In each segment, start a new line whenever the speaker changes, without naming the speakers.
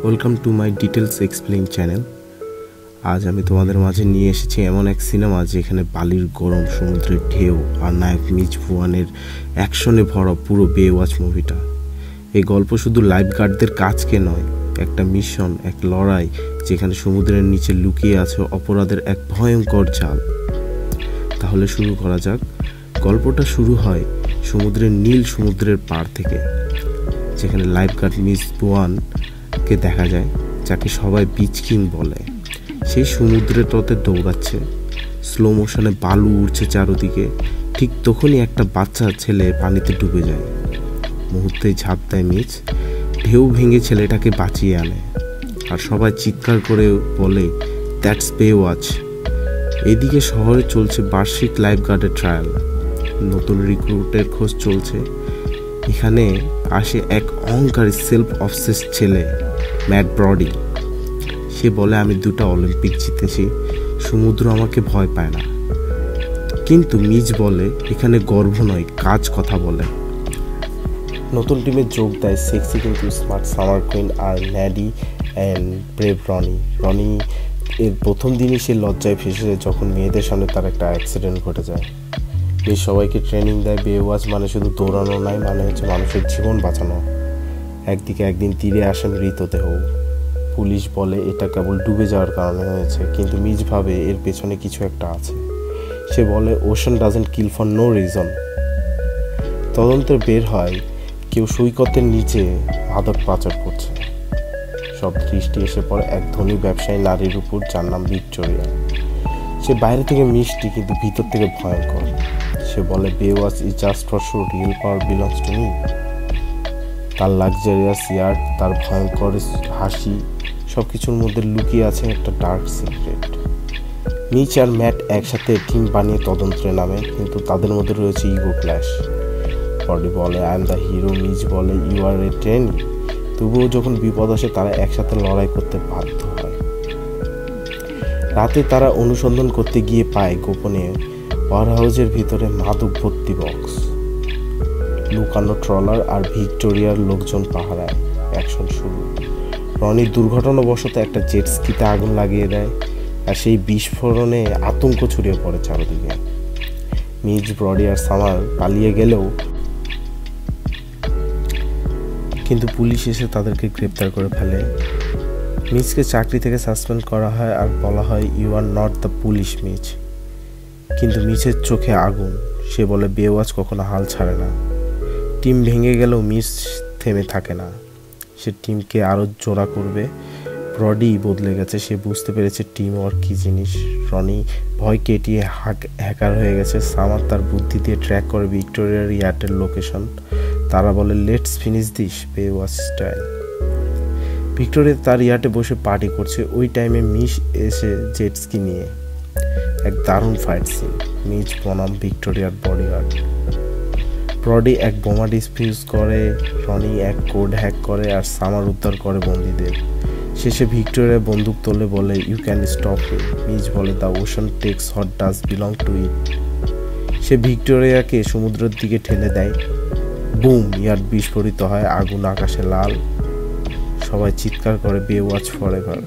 Welcome to my details explain channel. আজ আমি তোমাদের মাঝে নিয়ে এসেছি এমন এক সিনেমা যেখানে বালির গরম, সমুদ্রের ঢেউ আর নায়ক মিজ ভুয়ানের অ্যাকশনে ভরা পুরো বেওয়াচ মুভিটা। এই গল্প শুধু লাইফ গার্ডদের কাজকে নয়, একটা মিশন, এক লড়াই যেখানে সমুদ্রের নিচে লুকিয়ে আছে অপরাধের এক ভয়ঙ্কর জাল। তাহলে শুরু করা যাক। গল্পটা শুরু হয় সমুদ্রের নীল সমুদ্রের পাড় থেকে, যেখানে লাইফ গার্ড মিস ভুয়ানকে দেখা যায়, যাকে সবাই বিচ কিং বলে। সেই সমুদ্রের তটে দৌড়াচ্ছে, স্লো মোশনে বালু উড়ছে চারদিকে। ঠিক তখনই একটা বাচ্চা ছেলে পানিতে ডুবে যায়। মুহূর্তেই ঝাঁপ দেয় মিচ, ঢেউ ভেঙে ছেলেটাকে বাঁচিয়ে আনে, আর সবাই চিৎকার করে বলে দ্যাটস বেওয়াচ। এদিকে শহরে চলছে বার্ষিক লাইফ গার্ডের ট্রায়াল, নতুন রিক্রুটের খোঁজ চলছে। এখানে আসে এক অহংকারী সেলফ অবসেস ছেলে, ম্যাট ব্রডি। সে বলে আমি 2টা অলিম্পিক জিতেছি, সমুদ্র আমাকে ভয় পায় না। কিন্তু মিজ বলে এখানে গর্ব নয়, কাজ কথা বলে। নতুন টিমে যোগ দেয় সেক্সি কিন্তু স্মার্ট সামার কুইন আর ন্যাডি অ্যান্ড ব্রেভ রনি। এর প্রথম দিনই সে লজ্জায় ফেসে যায় যখন মেয়েদের সামনে তার একটা অ্যাক্সিডেন্ট ঘটে যায়। এই সবাইকে ট্রেনিং দেয় বেওয়াচ মানে শুধু দৌড়ানো নয়, মানে হচ্ছে মানুষের জীবন বাঁচানো। একদিন তীরে আসে মৃতদেহ। পুলিশ বলে এটা কেবল ডুবে যাওয়ার কারণে হয়েছে, কিন্তু মিজ ভাবে এর পেছনে কিছু একটা আছে। সে বলে ocean doesn't kill for no reason. তদন্তে বের হয় কেউ সৈকতের নিচে মাদক পাচার করছে। সব দৃষ্টি এসে পড়ে এক ধনী ব্যবসায়ী নারীর উপর, যার নাম ভিক্টোরিয়া। সে বাইরে থেকে মিষ্টি কিন্তু ভিতর থেকে ভয়ঙ্কর। সে বলে Baywatch is just for show, real power belongs to me. তার লাক্সারিয়াস ইয়ার্ড, তার ভয়ঙ্কর হাসি, সব কিছুর মধ্যে লুকিয়ে আছে একটা ডার্ক সিক্রেট। মিচ আর ম্যাট একসাথে টিম বানিয়ে তদন্তে নামে, কিন্তু তাদের মধ্যে রয়েছে ইগো ক্ল্যাশ। ব্রডি বলে I am the hero, Mitch বলে ইউ আর এ ট্রেনি। তবুও যখন বিপদ আসে তারা একসাথে লড়াই করতে বাধ্য হয়। রাতে তারা অনুসন্ধান করতে গিয়ে পায় গোপনে ওয়ারহাউসের ভিতরে মাদক ভর্তি বক্স, লুকানো ট্রলার আর ভিক্টোরিয়ার লোকজন পাহারায়। অ্যাকশন শুরু। রনি দুর্ঘটনাবশত একটা জেট স্কিতে আগুন লাগিয়ে দেয়, আর সেই বিস্ফোরণে আতঙ্ক ছড়িয়ে পড়ে চারদিকে। মিজ, ব্রডি আর সামার পালিয়ে গেলেও কিন্তু পুলিশ এসে তাদেরকে গ্রেপ্তার করে ফেলে। মিজকে চাকরি থেকে সাসপেন্ড করা হয় আর বলা হয় you are not the police Mitch. কিন্তু মিচের চোখে আগুন। সে বলে বেওয়াচ কখনো হাল ছাড়ে না। টিম ভেঙে গেলেও মিচ থেমে থাকে না, সে টিমকে আরও জোড়া করবে। ব্রডি বদলে গেছে, সে বুঝতে পেরেছে টিম ওয়ার্ক কী জিনিস। রনি ভয় কেটিয়ে হ্যাকার হয়ে গেছে। সামার তার বুদ্ধি দিয়ে ট্র্যাক করে ভিক্টোরিয়ার ইয়ার্ডের লোকেশন। তারা বলে let's finish this Baywatch style. Victoria তার ইয়ার্ডে বসে পার্টি করছে। ওই টাইমে মিচ এসে জেট স্কি নিয়ে। এক দারুণ ফাইট সিন। মিচ বনাম ভিক্টোরিয়ার বডিগার্ড। ব্রডি এক বোমা ডিসফিউজ করে, রনি এক কোড হ্যাক করে, আর সামার উদ্ধার করে বন্দীদের। শেষে ভিক্টোরিয়া বন্দুক তোলে, বলে you can stop me. Mitch বলে the ocean takes what does belong to it. সে ভিক্টোরিয়াকে সমুদ্রের দিকে ঠেলে দেয়। বুম, ইয়ার্ড বিস্ফোরিত হয়, আগুন আকাশে লাল। সবাই চিৎকার করে বেওয়াচ ফরএভার।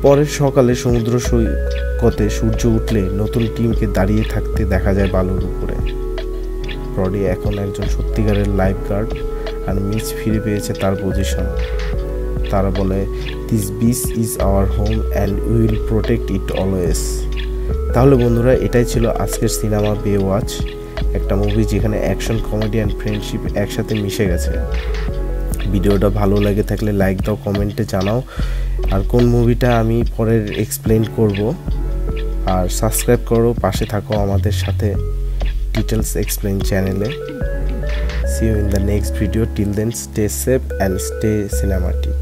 পরের সকালে সমুদ্র সৈকতে সূর্য উঠলে নতুন টিমকে দাঁড়িয়ে থাকতে দেখা যায় বালুর উপরে। ব্রডি এখন একজন সত্যিকারের লাইফ গার্ড, আর মিচ ফিরে পেয়েছে তার পজিশন। তারা বলে this beach is our home and we will protect it always. তাহলে বন্ধুরা, এটাই ছিল আজকের সিনেমা বেওয়াচ, একটা মুভি যেখানে অ্যাকশন, কমেডি অ্যান্ড ফ্রেন্ডশিপ একসাথে মিশে গেছে। ভিডিওটা ভালো লাগে থাকলে লাইক দাও, কমেন্টে জানাও আর কোন মুভিটা আমি পরের এক্সপ্লেন করব। আর সাবস্ক্রাইব করো, পাশে থাকো আমাদের সাথে ডিটেলস এক্সপ্লেন চ্যানেলে। See you in the next video. Till then, stay safe and stay cinematic.